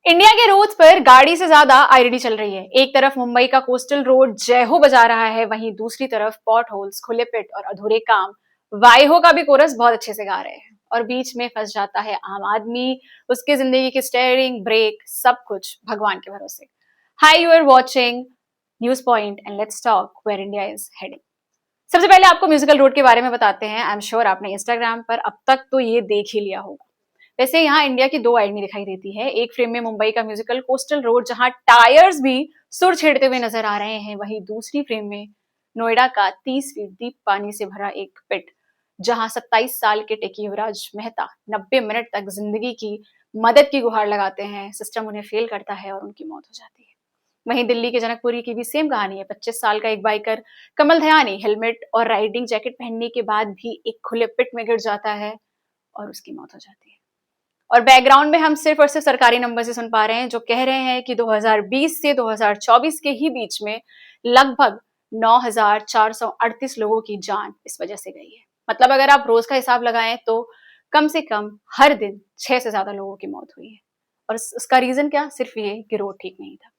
India के road पर गाड़ी से ज्यादा आईडीडी चल रही है। एक तरफ मुंबई का कोस्टल रोड जय हो बजा रहा है, वहीं दूसरी तरफ पॉट होल्स, खुले पिट और अधूरे काम वाई हो का भी कोरस बहुत अच्छे से गा रहे हैं। और बीच में फंस जाता है आम आदमी, उसकी जिंदगी की स्टेयरिंग, ब्रेक, सब कुछ भगवान के भरोसे। Hi, you are watching News Point and let's talk where India is heading. सबसे पहले आपको म्यूजिकल रोड के बारे में बताते हैं। आई एम श्योर आपने इंस्टाग्राम पर अब तक तो ये देख ही लिया होगा। वैसे यहाँ इंडिया की दो आईडी दिखाई देती है। एक फ्रेम में मुंबई का म्यूजिकल कोस्टल रोड, जहां टायर्स भी सुर छेड़ते हुए नजर आ रहे हैं। वहीं दूसरी फ्रेम में नोएडा का 30 फीट डीप पानी से भरा एक पिट, जहां 27 साल के टेकी युवराज मेहता 90 मिनट तक जिंदगी की मदद की गुहार लगाते हैं। सिस्टम उन्हें फेल करता है और उनकी मौत हो जाती है। वहीं दिल्ली के जनकपुरी की भी सेम कहानी है। 25 साल का एक बाइकर कमल दयानी हेलमेट और राइडिंग जैकेट पहनने के बाद भी एक खुले पिट में गिर जाता है और उसकी मौत हो जाती है। और बैकग्राउंड में हम सिर्फ और सिर्फ सरकारी नंबर से सुन पा रहे हैं, जो कह रहे हैं कि 2020 से 2024 के ही बीच में लगभग 9,438 लोगों की जान इस वजह से गई है। मतलब अगर आप रोज का हिसाब लगाएं तो कम से कम हर दिन 6 से ज्यादा लोगों की मौत हुई है। और उसका रीजन क्या? सिर्फ ये कि रोड ठीक नहीं था।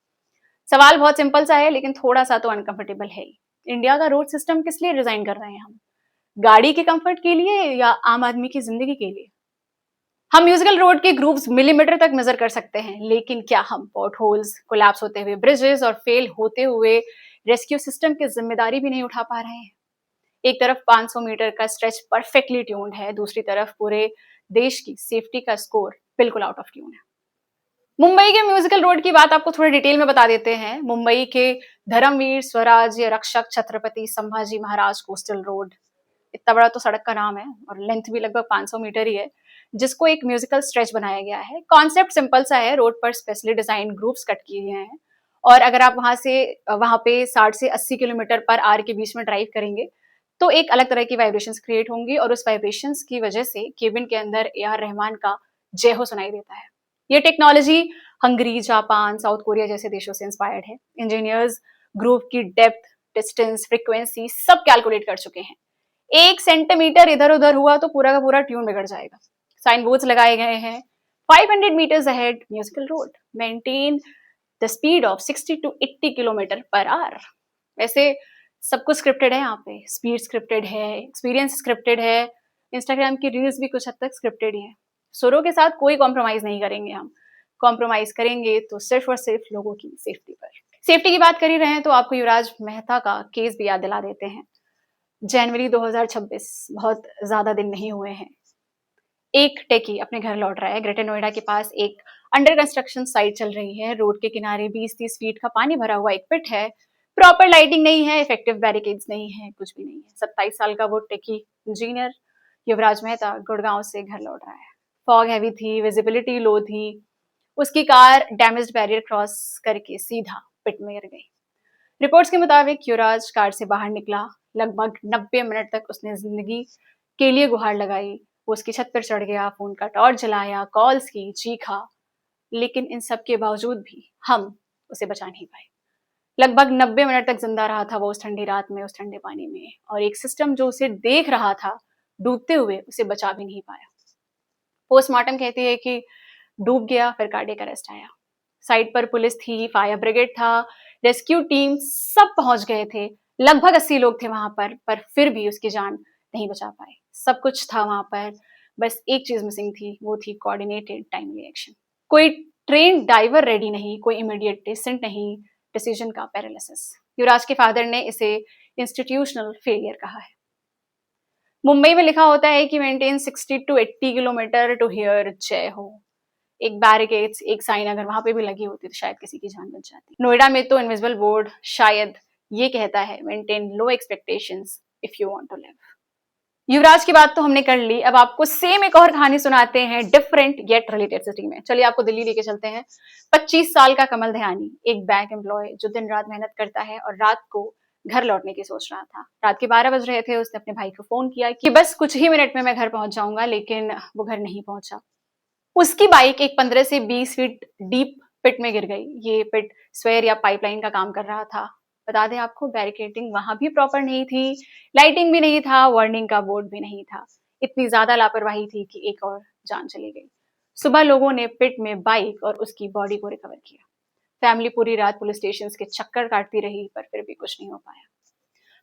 सवाल बहुत सिंपल सा है, लेकिन थोड़ा सा तो अनकंफर्टेबल है ही। इंडिया का रोड सिस्टम किस लिए डिजाइन कर रहे हैं हम? गाड़ी के कंफर्ट के लिए या आम आदमी की जिंदगी के लिए? हम म्यूजिकल रोड के ग्रूव्स मिलीमीटर तक मेजर कर सकते हैं, लेकिन क्या हम पॉट होल्स, कोलैप्स होते हुए ब्रिजेस और फेल होते हुए रेस्क्यू सिस्टम की जिम्मेदारी भी नहीं उठा पा रहे हैं? एक तरफ 500 मीटर का स्ट्रेच परफेक्टली ट्यून्ड है, दूसरी तरफ पूरे देश की सेफ्टी का स्कोर बिल्कुल आउट ऑफ ट्यून है। मुंबई के म्यूजिकल रोड की बात आपको थोड़ी डिटेल में बता देते हैं। मुंबई के धर्मवीर स्वराज्य रक्षक छत्रपति संभाजी महाराज कोस्टल रोड, इतना बड़ा तो सड़क का नाम है और लेंथ भी लगभग 500 मीटर ही है, जिसको एक म्यूजिकल स्ट्रेच बनाया गया है। कॉन्सेप्ट सिंपल सा है। रोड पर स्पेशली डिजाइन ग्रुप्स कट किए गए हैं और अगर आप वहां पे 60 से 80 किलोमीटर पर आवर के बीच में ड्राइव करेंगे तो एक अलग तरह की वाइब्रेशंस क्रिएट होंगी और उस वाइब्रेशंस की वजह से केबिन के अंदर ए आर रहमान का जय हो सुनाई देता है। ये technology Hungary, Japan, south Korea जैसे देशों से इंस्पायर्ड है। इंजीनियर्स ग्रुप की डेप्थ, डिस्टेंस, फ्रीक्वेंसी सब कैलकुलेट कर चुके हैं। 1 सेंटीमीटर इधर उधर हुआ तो पूरा का पूरा ट्यून बिगड़ जाएगा। साइन बोर्ड्स लगाए गए हैं। 500 metres ahead musical road, maintain the speed of 60 to 80 kilometre per hour. वैसे सब कुछ स्क्रिप्टेड है यहाँ पे। स्पीड स्क्रिप्टेड है, एक्सपीरियंस स्क्रिप्टेड है, इंस्टाग्राम की रील्स भी कुछ हद तक स्क्रिप्टेड ही है। सुरों के साथ कोई कॉम्प्रोमाइज नहीं करेंगे हम। कॉम्प्रोमाइज करेंगे तो सिर्फ और सिर्फ लोगों की सेफ्टी पर। सेफ्टी की बात कर ही रहे हैं तो आपको युवराज मेहता का केस भी याद दिला देते हैं। जनवरी 2026, बहुत ज्यादा दिन नहीं हुए हैं। एक टेकी अपने घर लौट रहा है। ग्रेटर नोएडा के पास एक अंडर कंस्ट्रक्शन साइट चल रही है। रोड के किनारे 20-30 फीट का पानी भरा हुआ एक पिट है। प्रॉपर लाइटिंग नहीं है, इफेक्टिव बैरिकेड्स नहीं है, कुछ भी नहीं है। 27 साल का वो टेकी इंजीनियर युवराज मेहता गुड़गांव से घर लौट रहा है। फॉग हैवी थी, विजिबिलिटी लो थी। उसकी कार डैमेज बैरियर क्रॉस करके सीधा पिट में गिर गई। रिपोर्ट्स के मुताबिक युवराज कार से बाहर निकला। लगभग 90 मिनट तक उसने जिंदगी के लिए गुहार लगाई। वो उसकी छत पर चढ़ गया, फोन का टॉर्च जलाया, कॉल्स की, चीखा, लेकिन इन सब के बावजूद भी हम उसे बचा नहीं पाए। लगभग 90 मिनट तक जिंदा रहा था वो उस ठंडी रात में, उस ठंडे पानी में, और एक सिस्टम जो उसे देख रहा था डूबते हुए उसे बचा भी नहीं पाया। पोस्टमार्टम कहती है कि डूब गया, फिर कार्डियक अरेस्ट आया। साइट पर पुलिस थी, फायर ब्रिगेड था, रेस्क्यू टीम सब पहुंच गए थे। लगभग 80 लोग थे वहां पर फिर भी उसकी जान नहीं बचा पाए। सब कुछ था वहां पर, बस एक चीज मिसिंग थी, वो थी कोऑर्डिनेटेड टाइमली एक्शन। कोई ट्रेन डाइवर रेडी नहीं, कोई इमीडिएट डिसेंट नहीं, डिसीजन का पैरालिसिस। युवराज के फादर ने इसे इंस्टीट्यूशनल फेलियर कहा है। मुंबई में लिखा होता है कि maintain 60 to 80 kilometre to hear Jai Ho. एक बैरिकेड्स, एक साइन अगर वहां पे भी लगी होती तो शायद किसी की जान बच जाती। नोएडा में तो इनविजिबल बोर्ड शायद ये कहता है, maintain low expectations if you want to live. Yuvraj की बात तो हमने कर ली, अब आपको सेम एक और कहानी सुनाते हैं, डिफरेंट येट रिलेटेड सिटी में। चलिए आपको दिल्ली लेके चलते हैं। 25 साल का कमल दयानी, एक बैंक एम्प्लॉय जो दिन रात मेहनत करता है और रात को घर लौटने की सोच रहा था। रात के 12 बज रहे थे। उसने अपने भाई को फोन किया कि बस कुछ ही मिनट में मैं घर पहुंच जाऊंगा, लेकिन वो घर नहीं पहुंचा। उसकी बाइक एक 15 से 20 फीट डीप पिट में गिर गई। ये पिट स्वेयर या पाइपलाइन का काम कर रहा था। बता दें आपको, बैरिकेडिंग वहां भी प्रॉपर नहीं थी, लाइटिंग भी नहीं था, वार्निंग का बोर्ड भी नहीं था। इतनी ज्यादा लापरवाही थी कि एक और जान चली गई। सुबह लोगों ने पिट में बाइक और उसकी बॉडी को रिकवर किया। फैमिली पूरी रात पुलिस स्टेशन के चक्कर काटती रही, पर फिर भी कुछ नहीं हो पाया।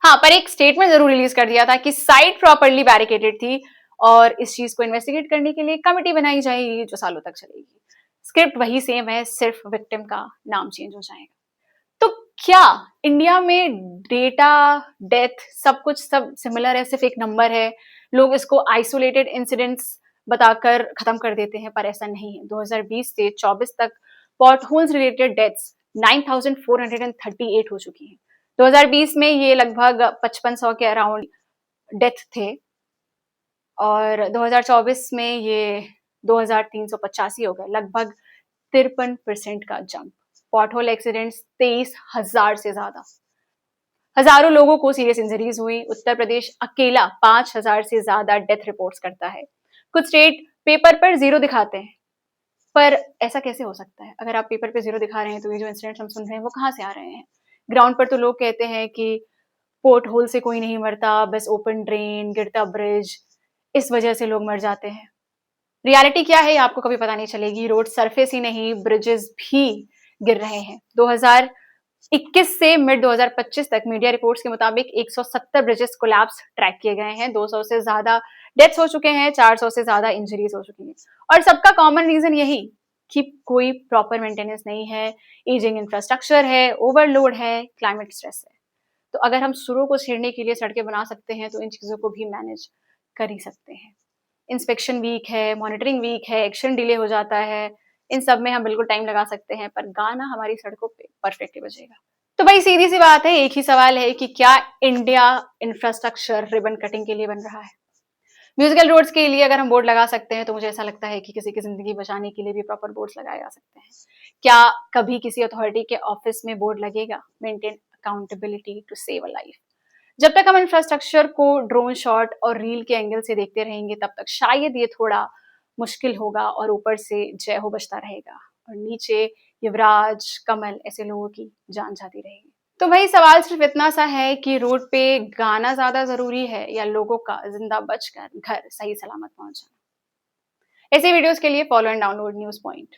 हाँ, पर एक स्टेटमेंट जरूर रिलीज कर दिया था कि साइट प्रॉपरली बैरिकेडेड थी और इस चीज को इन्वेस्टिगेट करने के लिए कमिटी बनाई जाएगी जो सालों तक चलेगी। स्क्रिप्ट वही सेम है, सिर्फ विक्टिम का नाम चेंज हो जाएगा। तो क्या इंडिया में डेटा, डेथ, सब सिमिलर है, सिर्फ एक नंबर है, लोग इसको आइसोलेटेड इंसिडेंट्स बताकर खत्म कर देते हैं, पर ऐसा नहीं है। 2020 से 24 तक पॉट होल्स रिलेटेड डेथ्स 9,438 हो चुकी हैं। 2020 में ये लगभग 5500 के अराउंड डेथ थे और 2024 में ये 2385 हो गए, लगभग 53% का जंप। पॉटहोल एक्सीडेंट्स 23,000 से ज्यादा, हजारों लोगों को सीरियस इंजरीज हुई। उत्तर प्रदेश अकेला 5,000 से ज्यादा डेथ रिपोर्ट्स करता है। कुछ स्टेट पेपर पर जीरो दिखाते हैं, पर ऐसा कैसे हो सकता है? अगर आप पेपर पे जीरो दिखा रहे हैं तो ये जो इंसिडेंट्स हम सुन रहे हैं वो कहाँ से आ रहे हैं? ग्राउंड पर तो लोग कहते हैं कि पोर्ट होल से कोई नहीं मरता, बस ओपन ड्रेन, गिरता ब्रिज, इस वजह से लोग मर जाते हैं। रियलिटी क्या है आपको कभी पता नहीं चलेगी। रोड सरफेस ही नहीं, ब्रिजेस भी गिर रहे हैं। 2021 से मिड 2025 तक मीडिया रिपोर्ट्स के मुताबिक 170 ब्रिजेस कोलैप्स ट्रैक किए गए हैं। 200 से ज्यादा डेथ्स हो चुके हैं, 400 से ज्यादा इंजरीज हो चुकी हैं। और सबका कॉमन रीजन यही कि कोई प्रॉपर मेंटेनेंस नहीं है, एजिंग इंफ्रास्ट्रक्चर है, ओवरलोड है, क्लाइमेट स्ट्रेस है। तो अगर हम सुरों को छेड़ने के लिए सड़कें बना सकते हैं तो इन चीजों को भी मैनेज कर ही सकते हैं। इंस्पेक्शन वीक है, मॉनिटरिंग वीक है, एक्शन डिले हो जाता है, इन सब में हम बिल्कुल टाइम लगा सकते हैं, पर गाना हमारी सड़कों पे परफेक्टली बजेगा। तो भाई सीधी सी बात है, एक ही सवाल है कि क्या इंडिया इंफ्रास्ट्रक्चर रिबन कटिंग के लिए बन रहा है? म्यूजिकल रोड्स के लिए अगर हम बोर्ड लगा सकते हैं तो मुझे ऐसा लगता है कि किसी की जिंदगी बचाने के लिए भी प्रॉपर बोर्ड्स लगाए जा सकते हैं। क्या कभी किसी अथॉरिटी के ऑफिस में बोर्ड लगेगा, maintain accountability to save a life? जब तक हम इंफ्रास्ट्रक्चर को ड्रोन शॉट और रील के एंगल से देखते रहेंगे तब तक शायद ये थोड़ा मुश्किल होगा और ऊपर से जय हो बजता रहेगा और नीचे युवराज, कमल ऐसे लोगों की जान जाती रहेगी। तो भाई सवाल सिर्फ इतना सा है कि रोड पे गाना ज्यादा जरूरी है या लोगों का जिंदा बचकर घर सही सलामत पहुंच जाना? ऐसे वीडियोस के लिए follow and download news point.